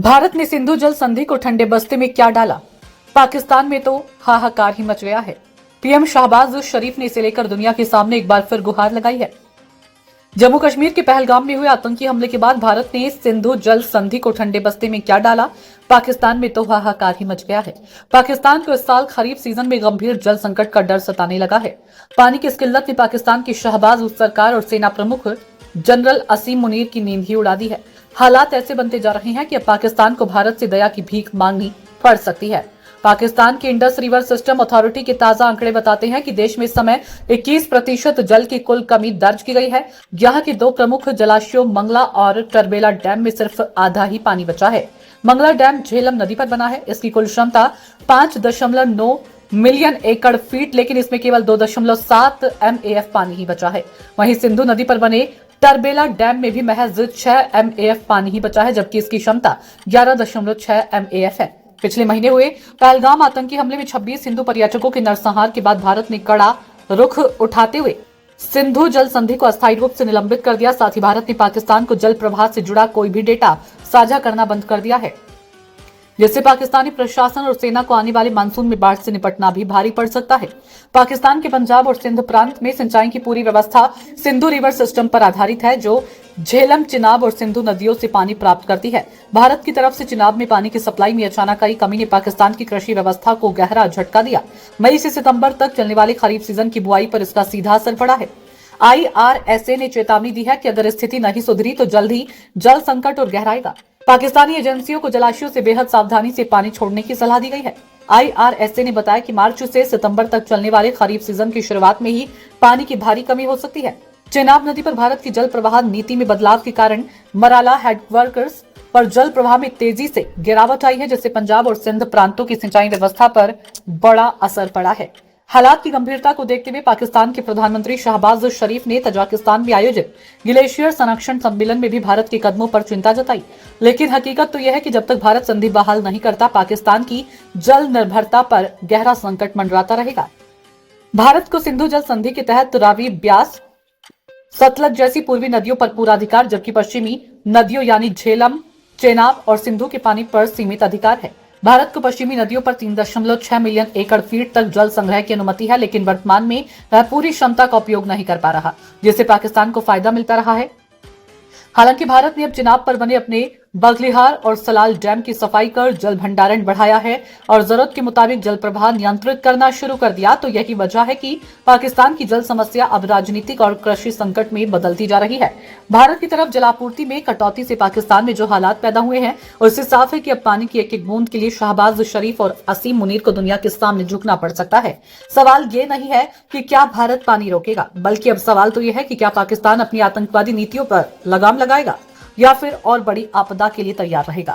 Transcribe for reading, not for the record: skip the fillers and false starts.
भारत ने सिंधु जल संधि को ठंडे बस्ते में क्या डाला? पाकिस्तान में तो हाहाकार ही मच गया है। पीएम शहबाज शरीफ ने इसे लेकर दुनिया के सामने एक बार फिर गुहार लगाई है। जम्मू कश्मीर के पहलगाम में हुए आतंकी हमले के बाद भारत ने सिंधु जल संधि को ठंडे बस्ते में क्या डाला? पाकिस्तान में तो हाहाकार ही मच गया है। पाकिस्तान को इस साल खरीफ सीजन में गंभीर जल संकट का डर सताने लगा है। पानी की इस किल्लत ने पाकिस्तान की शहबाज सरकार और सेना प्रमुख जनरल असीम मुनीर की नींद ही उड़ा दी है। हालात ऐसे बनते जा रहे हैं कि अब पाकिस्तान को भारत से दया की भीख मांगनी पड़ सकती है। पाकिस्तान की इंडस रिवर सिस्टम अथॉरिटी के ताजा आंकड़े बताते हैं कि देश में इस समय 21% जल की कुल कमी दर्ज की गई है। यहाँ के दो प्रमुख जलाशयों मंगला और टरबेला डैम में सिर्फ आधा ही पानी बचा है। मंगला डैम झेलम नदी पर बना है। इसकी कुल क्षमता 5.9 मिलियन एकड़ फीट, लेकिन इसमें केवल 2.7 MAF पानी ही बचा है। वहीं सिंधु नदी पर बने टरबेला डैम में भी महज 6 MAF पानी ही बचा है, जबकि इसकी क्षमता 11.6 MAF है। पिछले महीने हुए पहलगाम आतंकी हमले में 26 हिंदू पर्यटकों के नरसंहार के बाद भारत ने कड़ा रुख उठाते हुए सिंधु जल संधि को अस्थायी रूप से निलंबित कर दिया। साथ ही भारत ने पाकिस्तान को जल प्रवाह से जुड़ा कोई भी डेटा साझा करना बंद कर दिया है, जिससे पाकिस्तानी प्रशासन और सेना को आने वाले मानसून में बाढ़ से निपटना भी भारी पड़ सकता है। पाकिस्तान के पंजाब और सिंध प्रांत में सिंचाई की पूरी व्यवस्था सिंधु रिवर सिस्टम पर आधारित है, जो झेलम, चिनाब और सिंधु नदियों से पानी प्राप्त करती है। भारत की तरफ से चिनाब में पानी की सप्लाई में अचानक आई कमी ने पाकिस्तान की कृषि व्यवस्था को गहरा झटका दिया। मई से सितंबर तक चलने वाले खरीफ सीजन की बुआई पर इसका सीधा असर पड़ा है। IRSA ने चेतावनी दी है कि अगर स्थिति नहीं सुधरी तो जल्द ही जल संकट और गहराएगा। पाकिस्तानी एजेंसियों को जलाशयों से बेहद सावधानी से पानी छोड़ने की सलाह दी गई है। IRSA ने बताया कि मार्च से सितंबर तक चलने वाले खरीफ सीजन की शुरुआत में ही पानी की भारी कमी हो सकती है। चेनाब नदी पर भारत की जल प्रवाह नीति में बदलाव के कारण मराला हेडवर्कर्स पर जल प्रवाह में तेजी से गिरावट आई है, जिससे पंजाब और सिंध प्रांतों की सिंचाई व्यवस्था पर बड़ा असर पड़ा है। हालात की गंभीरता को देखते हुए पाकिस्तान के प्रधानमंत्री शहबाज शरीफ ने तजाकिस्तान में आयोजित ग्लेशियर संरक्षण सम्मेलन में भी भारत के कदमों पर चिंता जताई। लेकिन हकीकत तो यह है कि जब तक भारत संधि बहाल नहीं करता, पाकिस्तान की जल निर्भरता पर गहरा संकट मंडराता रहेगा। भारत को सिंधु जल संधि के तहत रावी, ब्यास, सतलज जैसी पूर्वी नदियों पर पूरा अधिकार, जबकि पश्चिमी नदियों यानी झेलम, चेनाब और सिंधु के पानी पर सीमित अधिकार है। भारत को पश्चिमी नदियों पर 3.6 मिलियन एकड़ फीट तक जल संग्रह की अनुमति है, लेकिन वर्तमान में वह पूरी क्षमता का उपयोग नहीं कर पा रहा, जिससे पाकिस्तान को फायदा मिलता रहा है। हालांकि भारत ने अब चिनाब पर बने अपने बगलिहार और सलाल डैम की सफाई कर जल भंडारण बढ़ाया है और जरूरत के मुताबिक जल प्रवाह नियंत्रित करना शुरू कर दिया। तो यही वजह है कि पाकिस्तान की जल समस्या अब राजनीतिक और कृषि संकट में बदलती जा रही है। भारत की तरफ जलापूर्ति में कटौती से पाकिस्तान में जो हालात पैदा हुए हैं, उससे साफ है कि अब पानी की एक एक बूंद के लिए शहबाज शरीफ और असीम मुनीर को दुनिया के सामने झुकना पड़ सकता है। सवाल ये नहीं है कि क्या भारत पानी रोकेगा, बल्कि अब सवाल तो यह है कि क्या पाकिस्तान अपनी आतंकवादी नीतियों पर लगाम लगाएगा या फिर और बड़ी आपदा के लिए तैयार रहेगा।